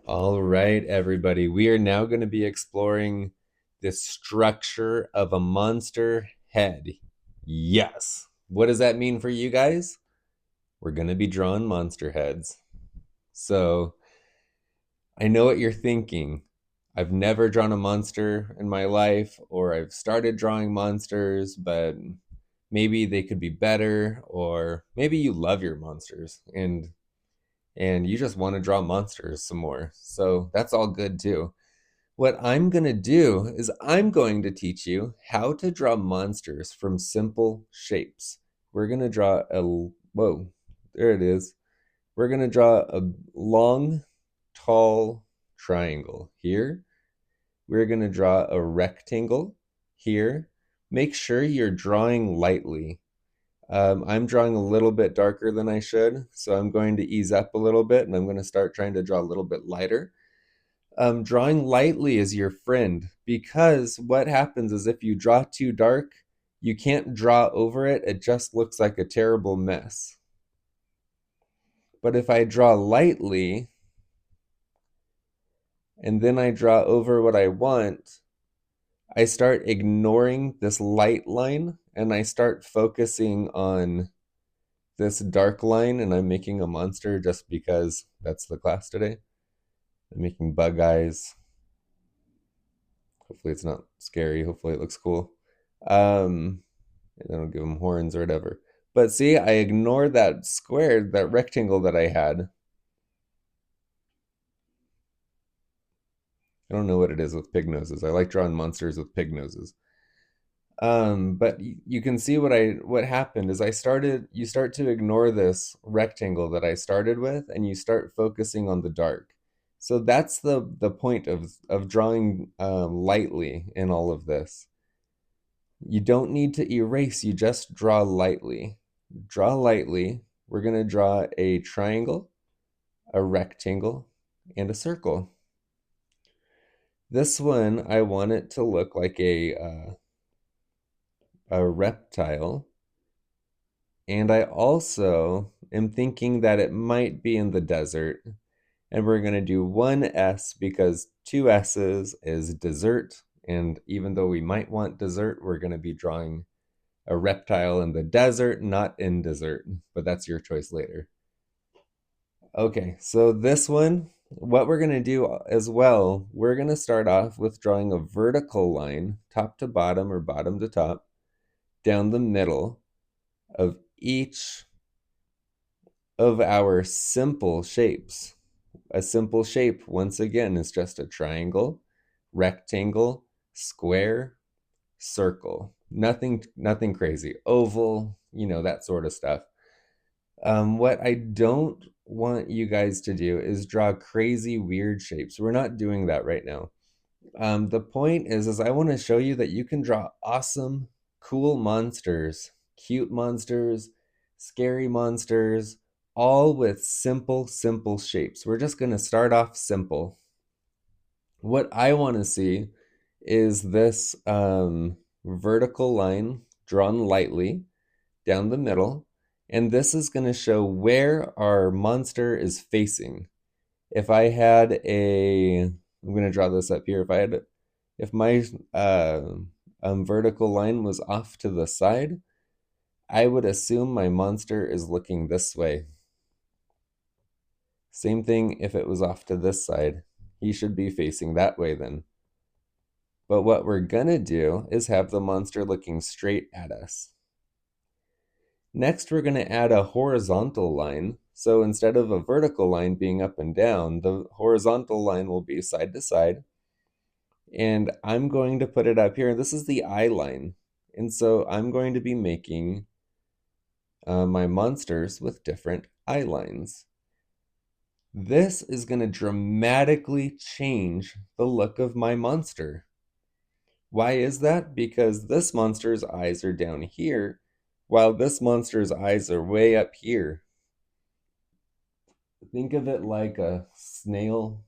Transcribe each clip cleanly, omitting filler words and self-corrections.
All right, everybody. We are now going to be exploring the structure of a monster head. Yes. What does that mean for you guys? We're going to be drawing monster heads. So I know what you're thinking. I've never drawn a monster in my life, or I've started drawing monsters, but maybe they could be better, or maybe you love your monsters and you just want to draw monsters some more. So that's all good too. What I'm going to do is I'm going to teach you how to draw monsters from simple shapes. We're going to draw whoa, there it is. We're going to draw a long, tall triangle here. We're going to draw a rectangle here. Make sure you're drawing lightly. I'm drawing a little bit darker than I should, so I'm going to ease up a little bit and I'm going to start trying to draw a little bit lighter. Drawing lightly is your friend because what happens is if you draw too dark, you can't draw over it. It just looks like a terrible mess. But if I draw lightly and then I draw over what I want, I start ignoring this light line and I start focusing on this dark line, and I'm making a monster just because that's the class today. I'm making bug eyes. Hopefully it's not scary. Hopefully it looks cool. And then I'll give them horns or whatever. But see, I ignored that square, that rectangle that I had. I don't know what it is with pig noses. I like drawing monsters with pig noses. But you can see what happened is you start to ignore this rectangle that I started with, and you start focusing on the dark. So that's the point of drawing lightly in all of this. You don't need to erase, you just draw lightly. Draw lightly. We're going to draw a triangle, a rectangle, and a circle. This one, I want it to look like a reptile. And I also am thinking that it might be in the desert. And we're going to do one S because two S's is dessert. And even though we might want dessert, we're going to be drawing a reptile in the desert, not in dessert. But that's your choice later. Okay, so this one, what we're going to do as well, we're going to start off with drawing a vertical line, top to bottom or bottom to top, down the middle of each of our simple shapes. A simple shape, once again, is just a triangle, rectangle, square, circle. Nothing crazy. Oval, that sort of stuff. What I don't want you guys to do is draw crazy, weird shapes. We're not doing that right now. The point is I want to show you that you can draw awesome, cool monsters, cute monsters, scary monsters, all with simple, simple shapes. We're just going to start off simple. What I want to see is this vertical line drawn lightly down the middle, and this is going to show where our monster is facing. If I had I'm going to draw this up here. If my vertical line was off to the side, I would assume my monster is looking this way. Same thing if it was off to this side. He should be facing that way then. But what we're going to do is have the monster looking straight at us. Next, we're going to add a horizontal line. So instead of a vertical line being up and down, the horizontal line will be side to side. And I'm going to put it up here. This is the eye line. And so I'm going to be making my monsters with different eye lines. This is going to dramatically change the look of my monster. Why is that? Because this monster's eyes are down here, while this monster's eyes are way up here. Think of it like a snail,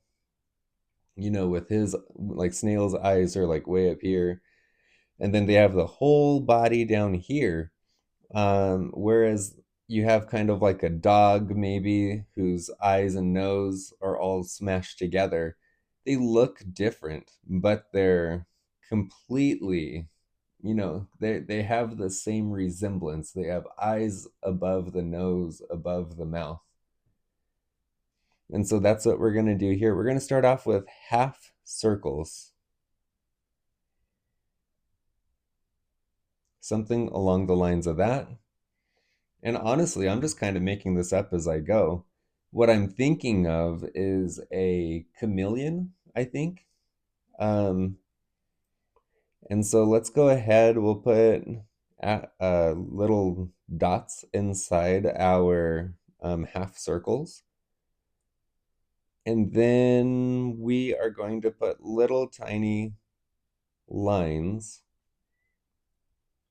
with his, like snail's eyes are like way up here, and then they have the whole body down here. Whereas you have kind of like a dog maybe whose eyes and nose are all smashed together, they look different, but they're completely, they have the same resemblance. They have eyes above the nose, above the mouth. And so that's what we're going to do here. We're going to start off with half circles, something along the lines of that. And honestly, I'm just kind of making this up as I go. What I'm thinking of is a chameleon, I think. Um, and so let's go ahead. We'll put little dots inside our half circles. And then we are going to put little tiny lines,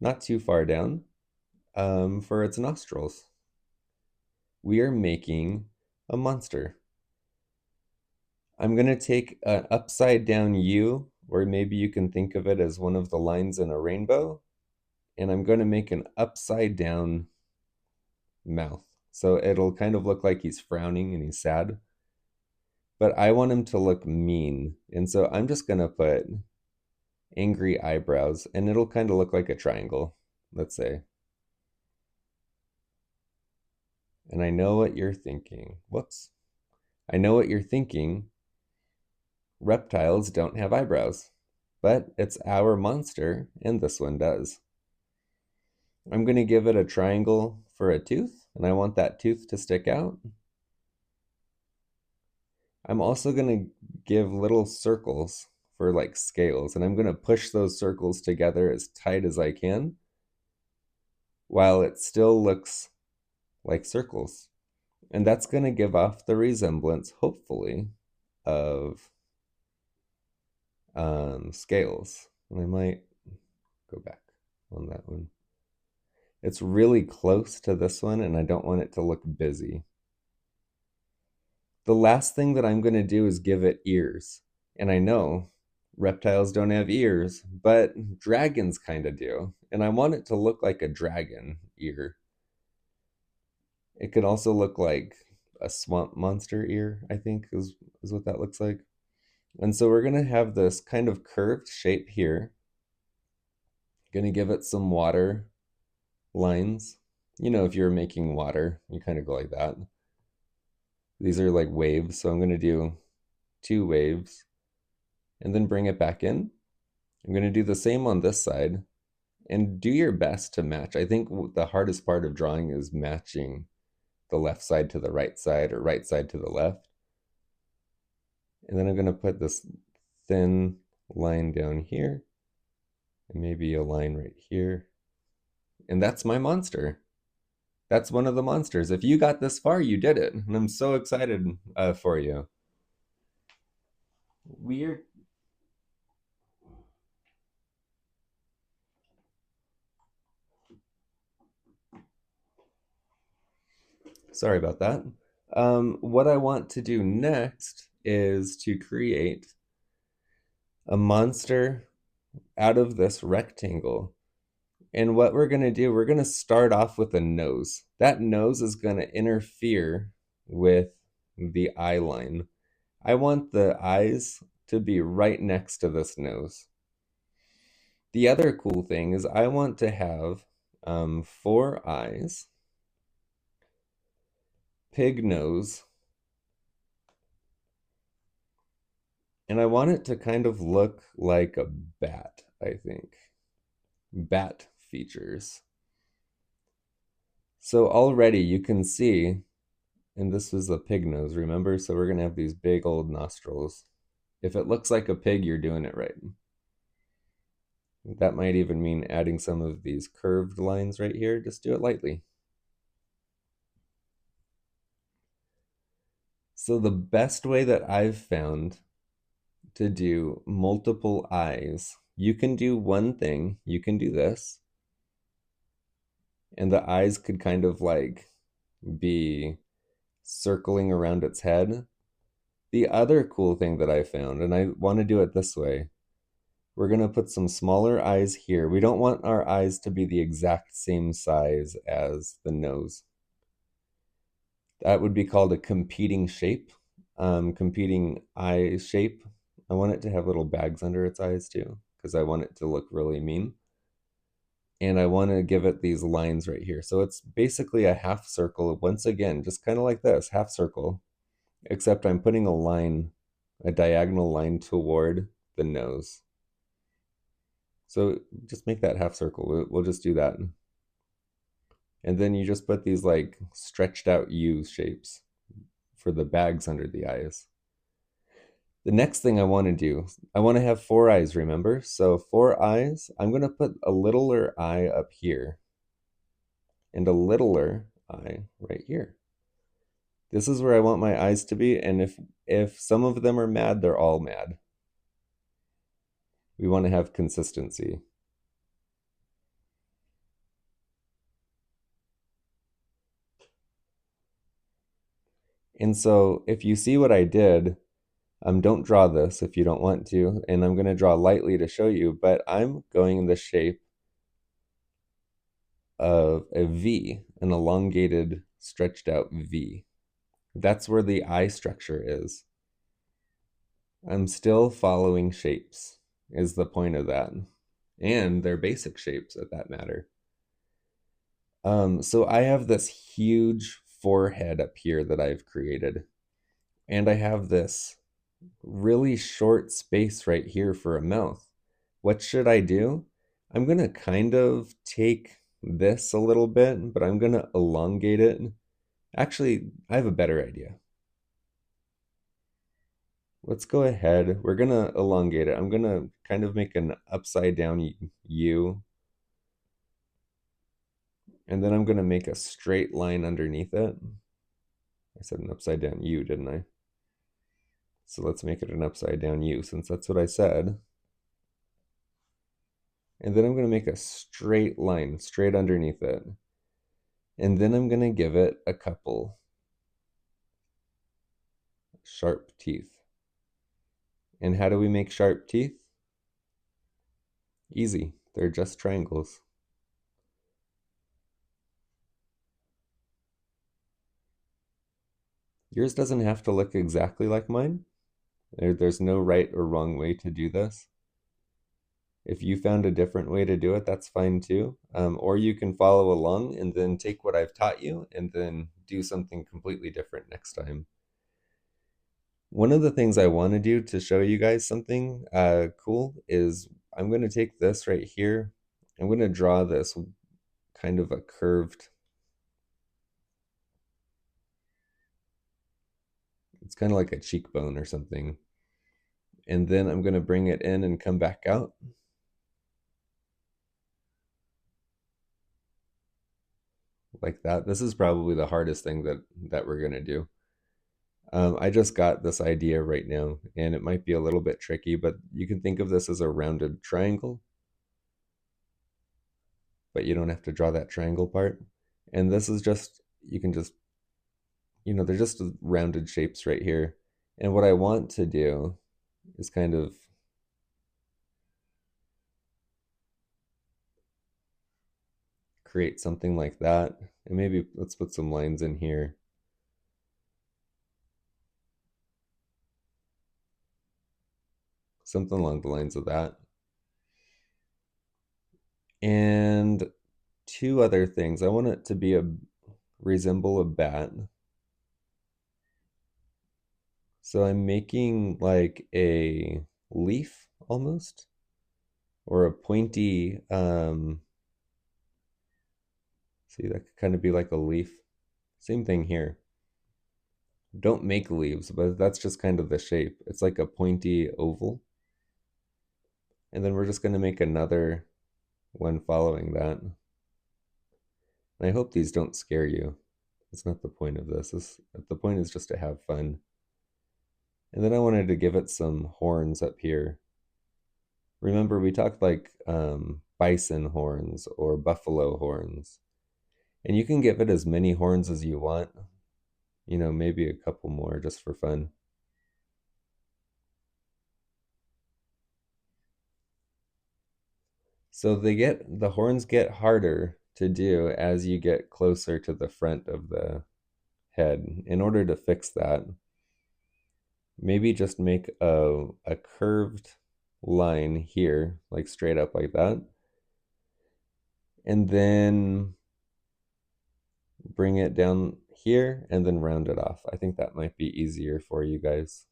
not too far down, for its nostrils. We are making a monster. I'm going to take an upside down U, or maybe you can think of it as one of the lines in a rainbow, and I'm going to make an upside down mouth. So it'll kind of look like he's frowning and he's sad, but I want him to look mean. And so I'm just going to put angry eyebrows, and it'll kind of look like a triangle, let's say. And I know what you're thinking. Whoops. I know what you're thinking. Reptiles don't have eyebrows, but it's our monster, and this one does. I'm going to give it a triangle for a tooth, and I want that tooth to stick out. I'm also going to give little circles for like scales, and I'm going to push those circles together as tight as I can while it still looks like circles. And that's going to give off the resemblance, hopefully, of scales. And I might go back on that one. It's really close to this one, and I don't want it to look busy. The last thing that I'm going to do is give it ears. And I know reptiles don't have ears, but dragons kind of do. And I want it to look like a dragon ear. It could also look like a swamp monster ear, I think is what that looks like. And so we're going to have this kind of curved shape here. Going to give it some water lines. If you're making water, you kind of go like that. These are like waves, so I'm going to do 2 waves and then bring it back in. I'm going to do the same on this side and do your best to match. I think the hardest part of drawing is matching the left side to the right side or right side to the left. And then I'm going to put this thin line down here and maybe a line right here. And that's my monster. That's one of the monsters. If you got this far, you did it. And I'm so excited for you. We're sorry about that. What I want to do next is to create a monster out of this rectangle. And what we're going to do, we're going to start off with a nose. That nose is going to interfere with the eye line. I want the eyes to be right next to this nose. The other cool thing is I want to have 4 eyes, pig nose, and I want it to kind of look like a bat, I think. Bat features. So already you can see, and this was a pig nose, remember? So we're going to have these big old nostrils. If it looks like a pig, you're doing it right. That might even mean adding some of these curved lines right here. Just do it lightly. So the best way that I've found to do multiple eyes, you can do one thing, you can do this, and the eyes could kind of like be circling around its head. The other cool thing that I found, and I want to do it this way, we're going to put some smaller eyes here. We don't want our eyes to be the exact same size as the nose. That would be called a competing shape. competing eye shape. I want it to have little bags under its eyes too, because I want it to look really mean. And I want to give it these lines right here. So it's basically a half circle, once again, just kind of like this, half circle, except I'm putting a line, a diagonal line toward the nose. So just make that half circle. We'll just do that. And then you just put these like stretched out U shapes for the bags under the eyes. The next thing I want to do, I want to have four eyes, remember? So four eyes, I'm going to put a littler eye up here and a littler eye right here. This is where I want my eyes to be, and if some of them are mad, they're all mad. We want to have consistency. And so if you see what I did, don't draw this if you don't want to, and I'm going to draw lightly to show you, but I'm going in the shape of a V, an elongated, stretched out V. That's where the eye structure is. I'm still following shapes, is the point of that. And they're basic shapes at that matter. So I have this huge forehead up here that I've created. And I have this really short space right here for a mouth. What should I do? I'm going to kind of take this a little bit, but I'm going to elongate it. Actually, I have a better idea. Let's go ahead. We're going to elongate it. I'm going to kind of make an upside down U, and then I'm going to make a straight line underneath it. I said an upside down U, didn't I? So let's make it an upside down U since that's what I said. And then I'm going to make a straight line straight underneath it. And then I'm going to give it a couple sharp teeth. And how do we make sharp teeth? Easy. They're just triangles. Yours doesn't have to look exactly like mine. There's no right or wrong way to do this. If you found a different way to do it, that's fine too. Or you can follow along and then take what I've taught you and then do something completely different next time. One of the things I want to do to show you guys something cool is I'm going to take this right here. I'm going to draw this kind of a curved, it's kind of like a cheekbone or something. And then I'm going to bring it in and come back out. Like that. This is probably the hardest thing that we're going to do. I just got this idea right now, and it might be a little bit tricky, but you can think of this as a rounded triangle, but you don't have to draw that triangle part. And this is just, you can just, they're just rounded shapes right here. And what I want to do is kind of create something like that. And maybe let's put some lines in here. Something along the lines of that. And two other things. I want it to be resemble a bat. So I'm making like a leaf almost, or a pointy, see, that could kind of be like a leaf. Same thing here. Don't make leaves, but that's just kind of the shape. It's like a pointy oval. And then we're just going to make another one following that. And I hope these don't scare you. That's not the point of this. The point is just to have fun. And then I wanted to give it some horns up here. Remember, we talked like bison horns or buffalo horns. And you can give it as many horns as you want. Maybe a couple more just for fun. So the horns get harder to do as you get closer to the front of the head. In order to fix that, maybe just make a curved line here, like straight up like that, and then bring it down here and then round it off. I think that might be easier for you guys.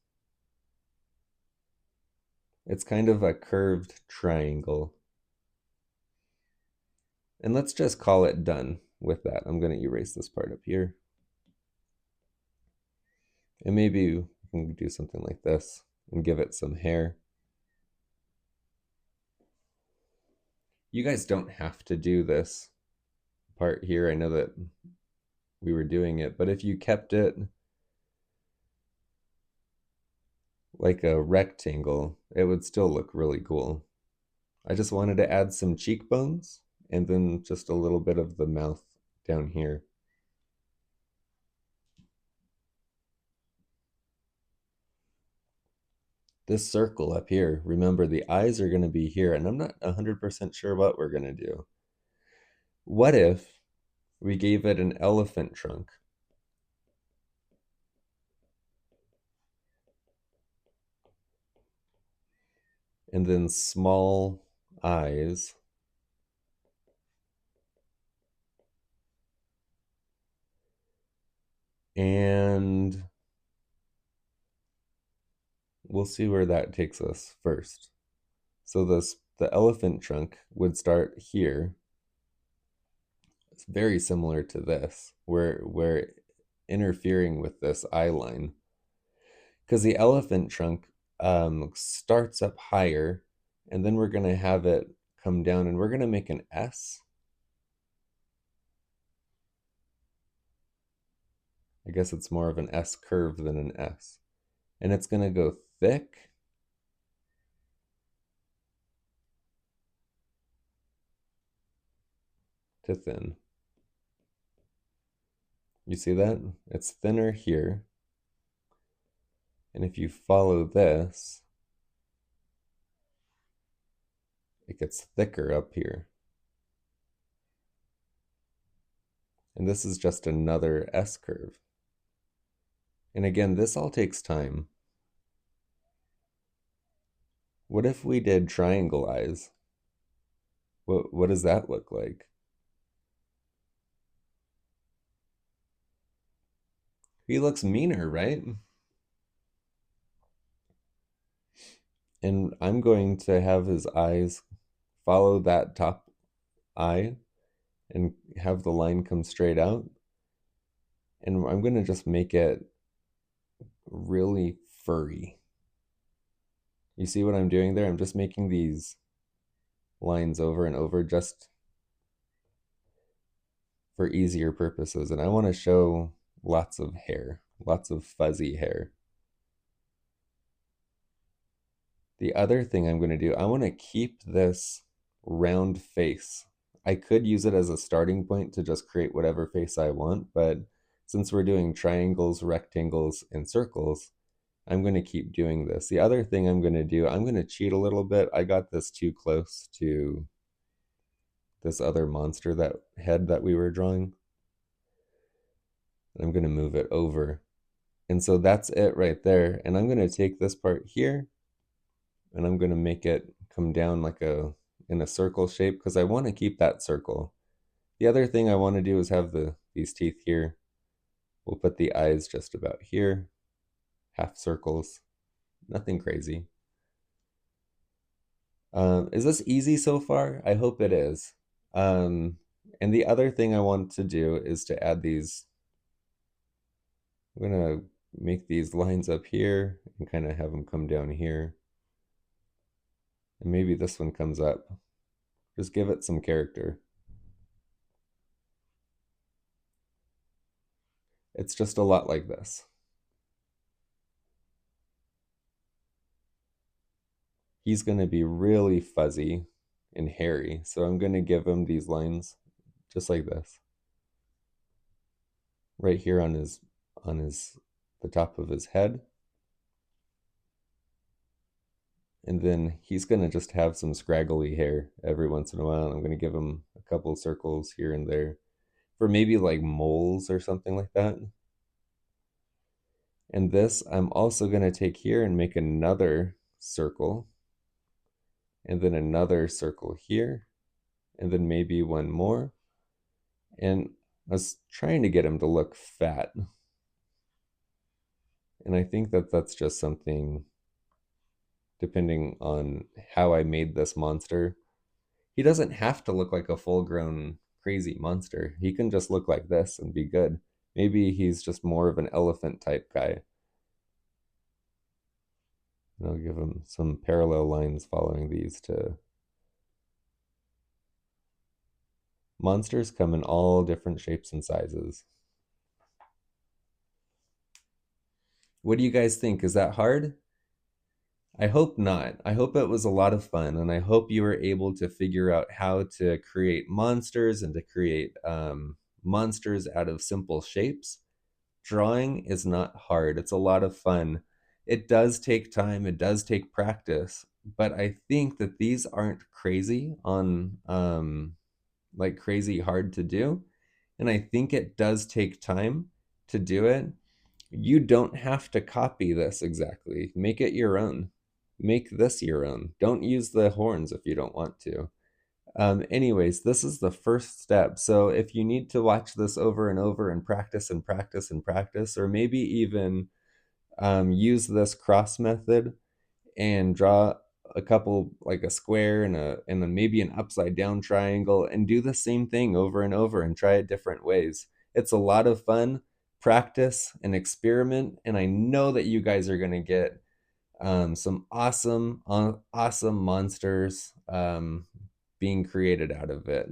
It's kind of a curved triangle. And let's just call it done with that. I'm going to erase this part up here. And maybe we can do something like this and give it some hair. You guys don't have to do this part here. I know that we were doing it, but if you kept it like a rectangle, it would still look really cool. I just wanted to add some cheekbones and then just a little bit of the mouth down here. This circle up here, remember the eyes are going to be here, and I'm not 100% sure what we're going to do. What if we gave it an elephant trunk? And then small eyes. And we'll see where that takes us first. So the elephant trunk would start here. It's very similar to this, where we're interfering with this eye line. Because the elephant trunk starts up higher, and then we're going to have it come down, and we're going to make an S. I guess it's more of an S curve than an S. And it's going to go thick to thin. You see that? It's thinner here. And if you follow this, it gets thicker up here. And this is just another S curve. And again, this all takes time. What if we did triangle eyes? What does that look like? He looks meaner, right? And I'm going to have his eyes follow that top eye and have the line come straight out. And I'm going to just make it really furry. You see what I'm doing there? I'm just making these lines over and over just for easier purposes. And I want to show lots of hair, lots of fuzzy hair. The other thing I'm going to do, I want to keep this round face. I could use it as a starting point to just create whatever face I want, but since we're doing triangles, rectangles, and circles, I'm going to keep doing this. The other thing I'm going to do, I'm going to cheat a little bit. I got this too close to this other monster that head that we were drawing. I'm going to move it over. And so that's it right there. And I'm going to take this part here and I'm going to make it come down like in a circle shape because I want to keep that circle. The other thing I want to do is have these teeth here. We'll put the eyes just about here, half circles, nothing crazy. Is this easy so far? I hope it is. And the other thing I want to do is to add these. I'm gonna make these lines up here and kind of have them come down here. And maybe this one comes up. Just give it some character. It's just a lot like this. He's going to be really fuzzy and hairy, so I'm going to give him these lines just like this. Right here on the top of his head. And then he's going to just have some scraggly hair every once in a while. I'm going to give him a couple circles here and there for maybe like moles or something like that. And this I'm also going to take here and make another circle, and then another circle here, and then maybe one more. And I was trying to get him to look fat. And I think that that's just something, depending on how I made this monster. He doesn't have to look like a full grown crazy monster. He can just look like this and be good. Maybe he's just more of an elephant type guy. And I'll give him some parallel lines following these to. Monsters come in all different shapes and sizes. What do you guys think? Is that hard? I hope not. I hope it was a lot of fun, and I hope you were able to figure out how to create monsters and to create monsters out of simple shapes. Drawing is not hard, it's a lot of fun. It does take time, it does take practice, but I think that these aren't crazy on like crazy hard to do. And I think it does take time to do it. You don't have to copy this exactly. Make it your own. Make this your own. Don't use the horns if you don't want to. Anyways, this is the first step. So if you need to watch this over and over and practice and practice and practice, or maybe even use this cross method and draw a couple, like a square and then maybe an upside down triangle, and do the same thing over and over and try it different ways. It's a lot of fun. Practice and experiment, and I know that you guys are going to get some awesome monsters being created out of it.